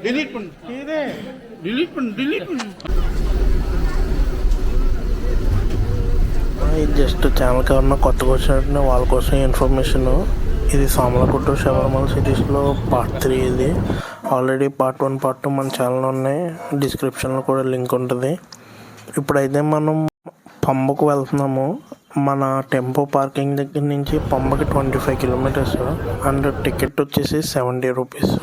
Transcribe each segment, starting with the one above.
Delete பண்ணு delete பண்ணு ఇది జస్ట్ ఛానల్కి ఎవరన్నా కొత్తగా వచ్చినట్టు వాళ్ళ కోసం ఇన్ఫర్మేషన్. ఇది సామలకోట శబరిమల సిటీస్లో పార్ట్ 3. ఇది ఆల్రెడీ పార్ట్ 1 పార్ట్ 2 మన ఛానల్ ఉన్నాయి. డిస్క్రిప్షన్లో కూడా లింక్ ఉంటుంది. ఇప్పుడైతే మనం పంబకు వెళ్తున్నాము. మన టెంపో పార్కింగ్ దగ్గర నుంచి పంబకి 25 కిలోమీటర్స్ అండ్ టికెట్ వచ్చేసి 70 రూపీస్.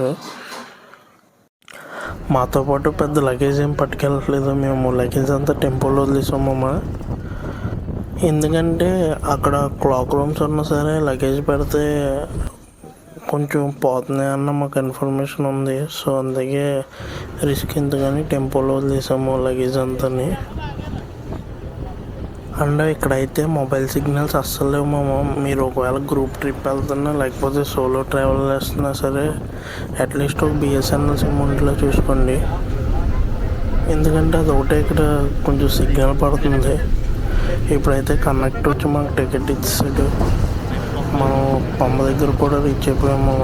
మాతో పాటు పెద్ద లగేజ్ ఏం పట్టుకెళ్ళట్లేదు. మేము లగేజ్ అంతా టెంపోలో వదిలేసామమ్మా. ఎందుకంటే అక్కడ క్లాక్ రూమ్స్ ఉన్నా సరే లగేజ్ పెడితే కొంచెం పోతుంది అన్న మాకు ఇన్ఫర్మేషన్ ఉంది. సో అందుకే రిస్క్ ఎందుకని టెంపోలో వదిలేసాము లగేజ్ అంతని. అండ్ ఇక్కడైతే మొబైల్ సిగ్నల్స్ అస్సలు లేవు మామ. మీరు ఒకవేళ గ్రూప్ ట్రిప్ వెళ్తున్నా లేకపోతే సోలో ట్రావెల్ చేస్తున్నా సరే అట్లీస్ట్ ఒక బిఎస్ఎన్ఎల్ సిమ్ ఉండేలా చూసుకోండి. ఎందుకంటే అది ఒకటే ఇక్కడ కొంచెం సిగ్నల్ పడుతుంది. ఇప్పుడైతే కనెక్ట్ వచ్చి మనకు టికెట్ ఇచ్చాడు. మనం పంబ దగ్గర కూడా రీచ్ అయిపోయాము.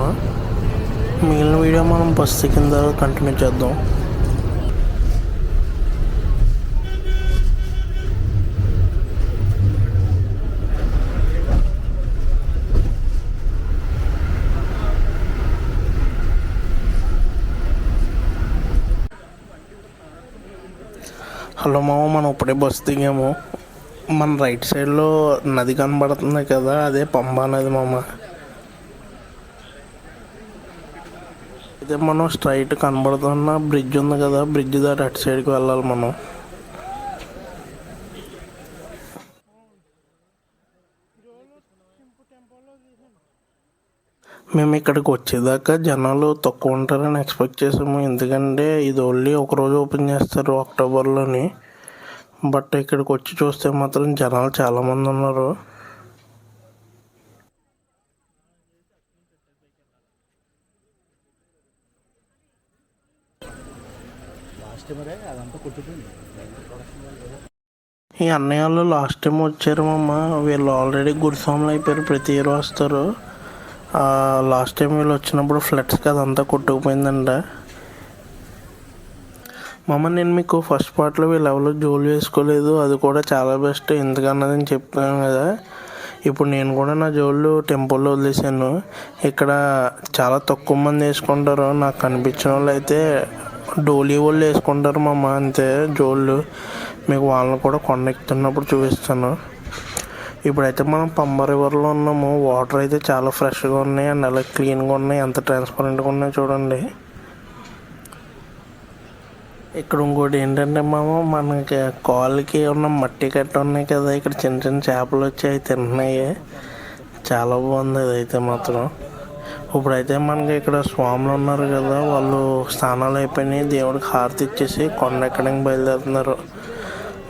మిగిలిన వీడియో మనం బస్ ఎక్కిన తర్వాత కంటిన్యూ చేద్దాం. హలో మామ, మనం ఇప్పుడే బస్ దిగాము. మన రైట్ సైడ్లో నది కనబడుతుంది కదా, అదే పంబా నది మామ. అయితే మనం స్ట్రైట్ కనబడుతున్న బ్రిడ్జ్ ఉంది కదా, బ్రిడ్జ్ దాటి అటు సైడ్కి వెళ్ళాలి మనం. మేము ఇక్కడికి వచ్చేదాకా జనాలు తక్కువ ఉంటారని ఎక్స్పెక్ట్ చేసాము. ఎందుకంటే ఇది ఓన్లీ ఒకరోజు ఓపెన్ చేస్తారు అక్టోబర్లోని. బట్ ఇక్కడికి వచ్చి చూస్తే మాత్రం జనాలు చాలామంది ఉన్నారు. ఈ అన్నయ్య వాళ్ళు లాస్ట్ టైం వచ్చారు మామ. వీళ్ళు ఆల్రెడీ గురుస్వాములు అయిపోయారు, ప్రతి ఇయర్ వస్తారు. లాస్ట్ టైం వీళ్ళు వచ్చినప్పుడు ఫ్లడ్స్కి అదంతా కొట్టుకుపోయిందంట. మామ, నేను మీకు ఫస్ట్ పార్ట్లో వీళ్ళు ఎవరు జోలు వేసుకోలేదు, అది కూడా చాలా బెస్ట్ ఎందుకన్నదని చెప్తాను కదా. ఇప్పుడు నేను కూడా నా జోళ్ళు టెంపోలో వదిలేసాను. ఇక్కడ చాలా తక్కువ మంది వేసుకుంటారు. నాకు కనిపించిన వాళ్ళు అయితే డోలీ వాళ్ళు వేసుకుంటారు మామ, అంతే జోళ్ళు. మీకు వాళ్ళని కూడా కొండ ఎక్కుతున్నప్పుడు చూపిస్తాను. ఇప్పుడైతే మనం పంబ రివర్లో ఉన్నాము. వాటర్ అయితే చాలా ఫ్రెష్గా ఉన్నాయి అండ్ అలా క్లీన్గా ఉన్నాయి. ఎంత ట్రాన్స్పరెంట్గా ఉన్నాయో చూడండి. ఇక్కడ ఇంకోటి ఏంటంటే మామ, మనకి కాళ్ళకి ఉన్న మట్టి కట్ట ఉన్నాయి కదా, ఇక్కడ చిన్న చిన్న చేపలు వచ్చి అవి తింటున్నాయి. చాలా బాగుంది అదైతే మాత్రం. ఇప్పుడైతే మనకి ఇక్కడ స్వాములు ఉన్నారు కదా, వాళ్ళు స్నానాలు అయిపోయినాయి, దేవుడికి హారతి ఇచ్చేసి కొండ ఎక్కడానికి బయలుదేరుతున్నారు.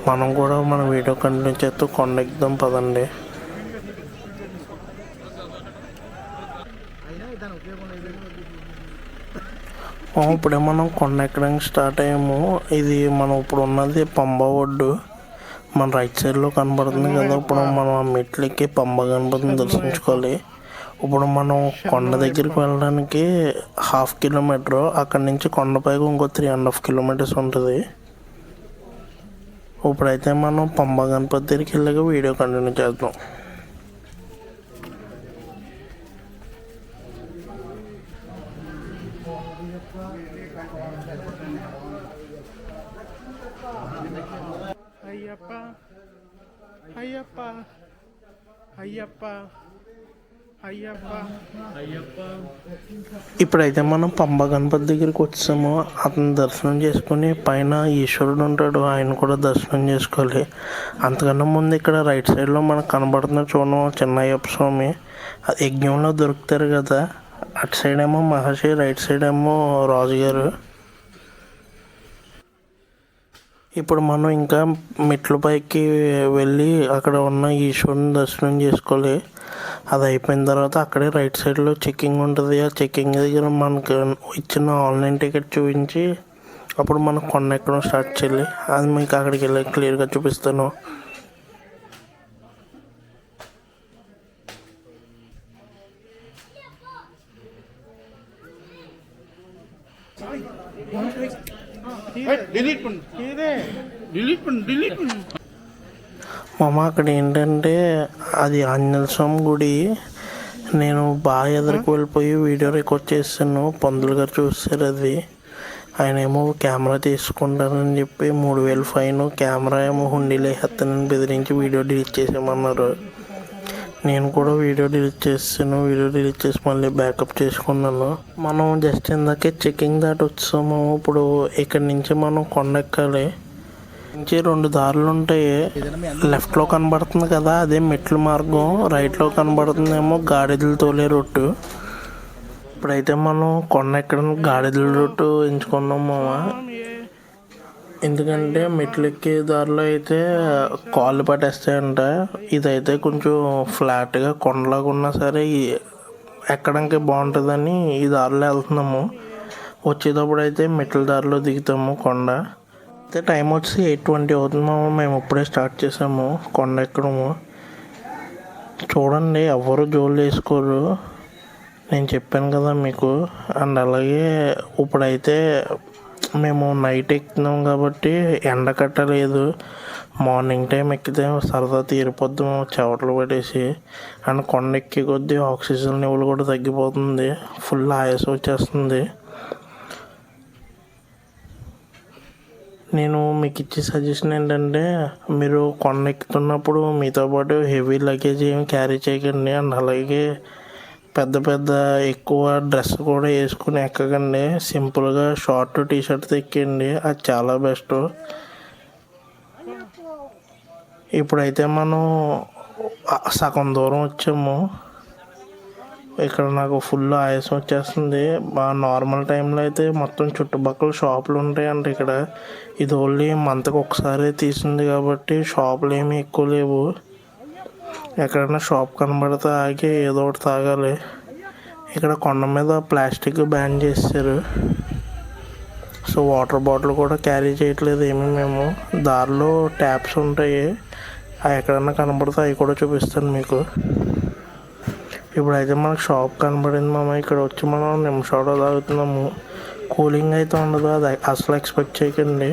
మనం కూడా మన వీడియో కంటిన్యూ చేస్తూ కొండ ఎక్కుదాం పదండి. ఇప్పుడే మనం కొండ ఎక్కడానికి స్టార్ట్ అయ్యాము. ఇది మనం ఇప్పుడు ఉన్నది పంబ ఒడ్డు. మన రైట్ సైడ్లో కనబడుతుంది కదా. ఇప్పుడు మనం ఆ మెట్లెక్కి పంబ గణపతిని దర్శించుకోవాలి. ఇప్పుడు మనం కొండ దగ్గరికి వెళ్ళడానికి 1/2 కిలోమీటర్, అక్కడి నుంచి కొండపైకి ఇంకో 3.5 కిలోమీటర్స్ ఉంటుంది. ఇప్పుడైతే మనం పంబ గణపతి దగ్గరికి వెళ్ళాక వీడియో కంటిన్యూ చేద్దాం. అయ్యప్ప అయ్యప్ప అయ్యప్ప అయ్యప్ప అయ్యప్ప. ఇప్పుడైతే మనం పంబ గణపతి దగ్గరికి వచ్చాము. అతను దర్శనం చేసుకుని పైన ఈశ్వరుడు ఉంటాడు, ఆయన కూడా దర్శనం చేసుకోవాలి. అంతకన్నా ముందు ఇక్కడ రైట్ సైడ్లో మనకు కనబడుతున్న చూడడం చిన్న అయ్యప్ప స్వామి. యజ్ఞంలో దొరుకుతారు కదా, అటు సైడ్ ఏమో మహర్షి, రైట్ సైడ్ ఏమో రాజుగారు. ఇప్పుడు మనం ఇంకా మెట్ల పైకి వెళ్ళి అక్కడ ఉన్న ఈశ్వరుని దర్శనం చేసుకోవాలి. అది అయిపోయిన తర్వాత అక్కడే రైట్ సైడ్లో చెక్కింగ్ ఉంటుంది. ఆ చెక్కింగ్ దగ్గర మనకు ఇచ్చిన ఆన్లైన్ టికెట్ చూపించి అప్పుడు మనం కొండ ఎక్కడం స్టార్ట్ చేయాలి. అది మీకు అక్కడికి వెళ్ళి క్లియర్గా చూపిస్తాను. డిలీట్ பண்ணு ఇదే డిలీట్ பண்ணு డిలీట్ பண்ணு మామ అక్కడ ఏంటంటే అది ఆంజనేయ స్వామి గుడి. నేను బాగా ఎదురుకు వెళ్ళిపోయి వీడియో రికార్డ్ చేస్తాను. పందులు గారు చూస్తారు అది. ఆయన ఏమో కెమెరా తీసుకుంటానని చెప్పి 3000 ఫైన్, కెమెరా ఏమో హుండీలో వేస్తానని బెదిరించి వీడియో డిలీట్ చేసామన్నారు. నేను కూడా వీడియో డిలీట్ చేస్తాను. వీడియో డిలీట్ చేసి మళ్ళీ బ్యాకప్ చేసుకున్నాను. మనం జస్ట్ ఇందాకే చెకింగ్ దాటి వచ్చాము. ఇప్పుడు ఇక్కడి నుంచి మనం కొండ ఎక్కాలి. నుంచి 2 దారులు ఉంటాయి. లెఫ్ట్లో కనబడుతుంది కదా, అదే మెట్ల మార్గం. రైట్లో కనబడుతుందేమో గాడిదలు తోలే రొట్టు. ఇప్పుడైతే మనం కొండ ఎక్కడానికి గాడిదల రొట్టు ఎంచుకున్నాం మామ. ఎందుకంటే మెట్లు ఎక్కే దారిలో అయితే కాళ్ళు పట్టేస్తాయంట. ఇదైతే కొంచెం ఫ్లాట్గా కొండలాగా ఉన్నా సరే ఎక్కడానికి బాగుంటుందని ఈ దారిలో వెళ్తున్నాము. వచ్చేటప్పుడు అయితే మెట్ల దారిలో దిగుతాము కొండ. అయితే టైం వచ్చి 8:20 అవుతున్నాము. మేము ఇప్పుడే స్టార్ట్ చేసాము కొండ ఎక్కడము. చూడండి, ఎవరు జోలు వేసుకోరు, నేను చెప్పాను కదా మీకు. అండ్ అలాగే ఇప్పుడైతే మేము నైట్ ఎక్కుతున్నాం కాబట్టి ఎండ కట్టలేదు. మార్నింగ్ టైం ఎక్కితే సరదా తీరిపోద్దాం చెవటలు పట్టేసి. అండ్ కొండ ఎక్కే కొద్దీ ఆక్సిజన్ లెవెల్ కూడా తగ్గిపోతుంది. ఫుల్ ఆయాసం వచ్చేస్తుంది. నేను మీకు ఇచ్చే సజెషన్ ఏంటంటే, మీరు కొండ ఎక్కుతున్నప్పుడు మీతో పాటు హెవీ లగేజ్ ఏమి క్యారీ చేయకండి. అండ్ అలాగే పెద్ద ఎక్కువ డ్రెస్ కూడా వేసుకుని ఎక్కకండి. సింపుల్గా షార్ట్ టీషర్ట్తో ఎక్కండి, అది చాలా బెస్ట్. ఇప్పుడైతే మనం సగం దూరం వచ్చాము. ఇక్కడ నాకు ఫుల్ ఆయాసం వచ్చేస్తుంది. నార్మల్ టైంలో అయితే మొత్తం చుట్టుపక్కల షాపులు ఉంటాయంట ఇక్కడ. ఇది ఓన్లీ మంత్కి ఒకసారి తీసింది కాబట్టి షాపులు ఏమీ ఎక్కువ లేవు. ఎక్కడైనా షాప్ కనబడితే ఆగి ఏదో ఒకటి తాగాలి. ఇక్కడ కొండ మీద ప్లాస్టిక్ బ్యాన్ చేశారు. సో వాటర్ బాటిల్ కూడా క్యారీ చేయట్లేదు ఏమీ మేము. దారిలో ట్యాప్స్ ఉంటాయి, అవి ఎక్కడన్నా కనబడితే అవి కూడా చూపిస్తాను మీకు. ఇప్పుడైతే మనకు షాప్ కనబడింది మామ. ఇక్కడ వచ్చి మనం నిమిషాలు తాగుతున్నాము. కూలింగ్ అయితే ఉండదు, అది అసలు ఎక్స్పెక్ట్ చేయకండి.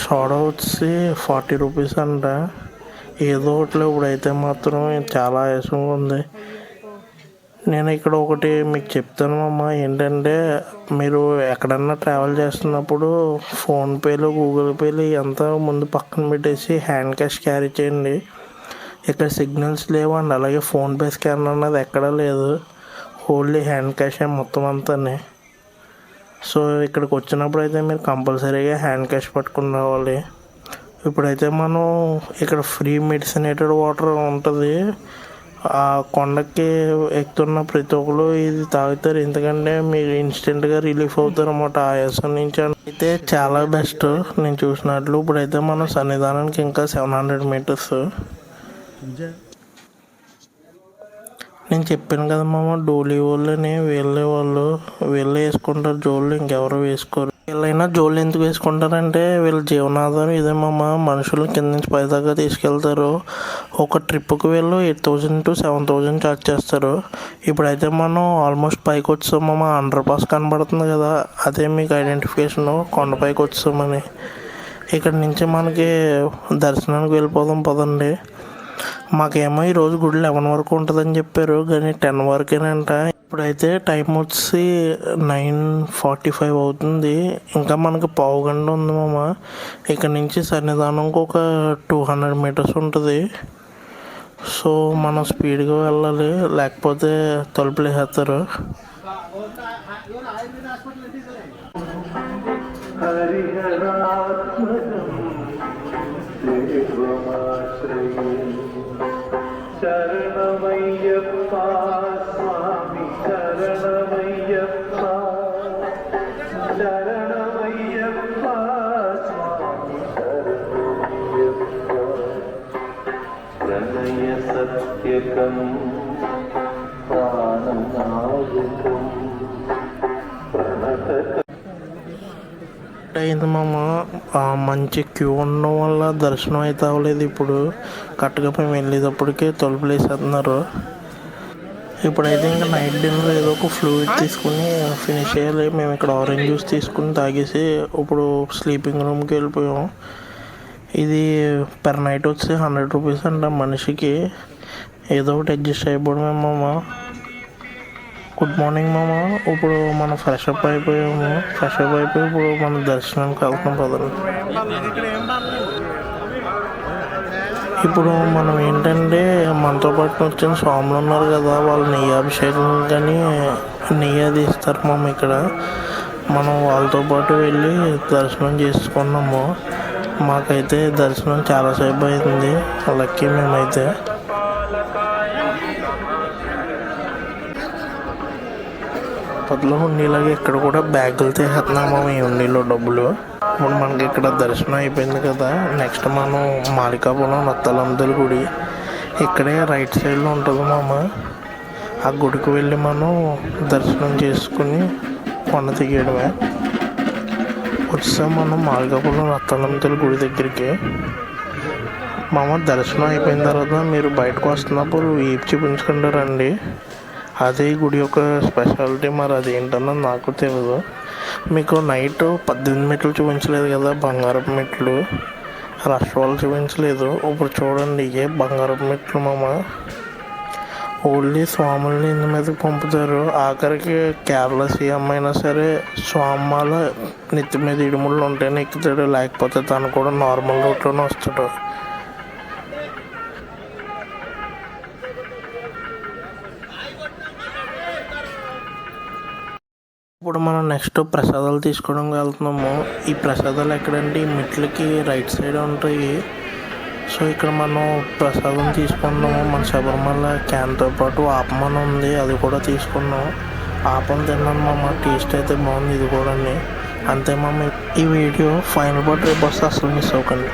సోడా వచ్చి 40 రూపీస్ అంట. ఏదో ఒకటి. ఇప్పుడైతే మాత్రం చాలా ఆయాసంగా ఉంది. నేను ఇక్కడ ఒకటి మీకు చెప్తాను మామ. ఏంటంటే, మీరు ఎక్కడన్నా ట్రావెల్ చేస్తున్నప్పుడు ఫోన్పేలు, గూగుల్ పేలు అంతా ముందు పక్కన పెట్టేసి హ్యాండ్ క్యాష్ క్యారీ చేయండి. ఇక్కడ సిగ్నల్స్ లేవు. అండ్ అలాగే ఫోన్పే స్కానర్ అన్నది ఎక్కడా లేదు. ఓన్లీ హ్యాండ్ క్యాష్ మొత్తం అంతానే. సో ఇక్కడికి వచ్చినప్పుడు అయితే మీరు కంపల్సరీగా హ్యాండ్ క్యాష్ పట్టుకుని రావాలి. ఇప్పుడైతే మనం ఇక్కడ ఫ్రీ మెడిసినేటెడ్ వాటర్ ఉంటుంది. ఆ కొండకి ఎక్కుతున్న ప్రతి ఒక్కరు ఇది తాగుతారు. ఎందుకంటే మీరు ఇన్స్టెంట్గా రిలీఫ్ అవుతారు అన్నమాట ఆయాసం నుంచి. అయితే చాలా బెస్ట్ నేను చూసినట్లు. ఇప్పుడైతే మనం సన్నిధానానికి ఇంకా 700 మీటర్స్. నేను చెప్పాను కదా మామ, డోలీ వాళ్ళని వీళ్ళు వేసుకుంటారు జోళ్ళు, ఇంకెవరు వేసుకోరు. వీళ్ళైనా జోళ్ళు ఎందుకు వేసుకుంటారంటే వీళ్ళ జీవనాధారం ఇదే మామ. మనుషులు కింద నుంచి పై దాకా తీసుకెళ్తారు. ఒక ట్రిప్కి వీళ్ళు 8,000 to 7,000 ఛార్జ్ చేస్తారు. ఇప్పుడైతే మనం ఆల్మోస్ట్ పైకి వచ్చాం మామ. అండర్ పాస్ కనబడుతుంది కదా, అదే మీకు ఐడెంటిఫికేషన్ కొండపైకి వచ్చామని. ఇక్కడ నుంచి మనకి దర్శనానికి వెళ్ళిపోదాం పదండి. మాకేమో ఈరోజు గుడి 11 వరకు ఉంటుందని చెప్పారు, కానీ 10 వరకేనంట. ఇప్పుడైతే టైం వచ్చి 9:45 అవుతుంది. ఇంకా మనకి పావు గంట ఉంది మామ. ఇక్కడ నుంచి సన్నిధానంకి ఒక 200 మీటర్స్ ఉంటుంది. సో మనం స్పీడ్గా వెళ్ళాలి, లేకపోతే తలుపులు వేసేస్తారు. శరణమయ్యప్ప స్వామి శరణమయ్యప్ప, శరణమయ్యప్ప స్వామి శరణమయ్యప్ప. ప్రణయ సత్యకం ప్రాణనాయకం ప్రణత అయింది మామ. మంచి క్యూ ఉండడం వల్ల దర్శనం అయితే అవ్వలేదు. ఇప్పుడు కరెక్ట్గా మేము వెళ్ళేటప్పటికే తలుపులు వేసేస్తున్నారు. ఇప్పుడైతే ఇంకా నైట్ డిన్నర్ ఏదో ఒక ఫ్లూయిడ్ తీసుకుని ఫినిష్ చేయాలి. మేము ఇక్కడ ఆరెంజ్ జ్యూస్ తీసుకుని తాగేసి ఇప్పుడు స్లీపింగ్ రూమ్కి వెళ్ళిపోయాం. ఇది పర్ నైట్ వచ్చి 100 రూపీస్ అంట మనిషికి. ఏదో ఒకటి అడ్జస్ట్ అయిపోవడమే మామ. గుడ్ మార్నింగ్ మామ. ఇప్పుడు మనం ఫ్రెష్ అప్ అయిపోయి ఇప్పుడు మన దర్శనానికి వెళ్తున్నాం పదండి. ఇప్పుడు మనం ఏంటంటే మనతో పాటు వచ్చిన స్వాములు ఉన్నారు కదా, వాళ్ళు నెయ్యి అభిషేకం కానీ నెయ్యి అది ఇస్తారు మామ ఇక్కడ. మనం వాళ్ళతో పాటు వెళ్ళి దర్శనం చేసుకున్నాము. మాకైతే దర్శనం చాలాసేపు అయింది, లక్కీ మేమైతే. పదిలో ఉండేలాగా ఇక్కడ కూడా బ్యాగులు తీసేస్తున్నాము ఈ ఉండిలో డబ్బులు. ఇప్పుడు మనకి ఇక్కడ దర్శనం అయిపోయింది కదా, నెక్స్ట్ మనం మాలికాపురం నత్తలందరి గుడి ఇక్కడే రైట్ సైడ్లో ఉంటుంది మామ. ఆ గుడికి వెళ్ళి మనం దర్శనం చేసుకుని కొండ దిగేయడమే. వచ్చాం మనం మాలికాపురం నత్తలందరి గుడి దగ్గరికి. మామ దర్శనం అయిపోయిన తర్వాత మీరు బయటకు వస్తున్నప్పుడు వీపు చూపించుకుంటూ రండి. అదే గుడి యొక్క స్పెషాలిటీ. మరి అది ఏంటన్నది నాకు తెలియదు. మీకు నైట్ 18 మెట్లు చూపించలేదు కదా, బంగారపు మెట్లు. రష్ వాళ్ళు చూపించలేదు. ఇప్పుడు చూడండి, ఇవే బంగారపు మెట్లు మామ. ఓన్లీ స్వాముల్ని ఇందు మీదకి పంపుతారు. ఆఖరికి కేరళ సీఎం అయినా సరే స్వామాల నెత్తి మీద ఇడుముళ్ళు ఉంటేనే ఎక్కుతాడు, లేకపోతే తను కూడా నార్మల్ రూట్లోనే వస్తాడు. ఇప్పుడు మనం నెక్స్ట్ ప్రసాదాలు తీసుకోవడానికి వెళ్తున్నాము. ఈ ప్రసాదాలు ఎక్కడంటే ఈ మెట్లకి రైట్ సైడ్ ఉంటాయి. సో ఇక్కడ మనం ప్రసాదం తీసుకున్నాము. మన శబరిమల క్యాన్తో పాటు ఆపమని ఉంది, అది కూడా తీసుకున్నాం. ఆపం తిన్నాను మామ, టేస్ట్ అయితే బాగుంది ఇది కూడా. అంతే మామ. ఈ వీడియో ఫైనల్ పార్ట్ రేపు వస్తే అసలు మిస్ అవ్వకండి.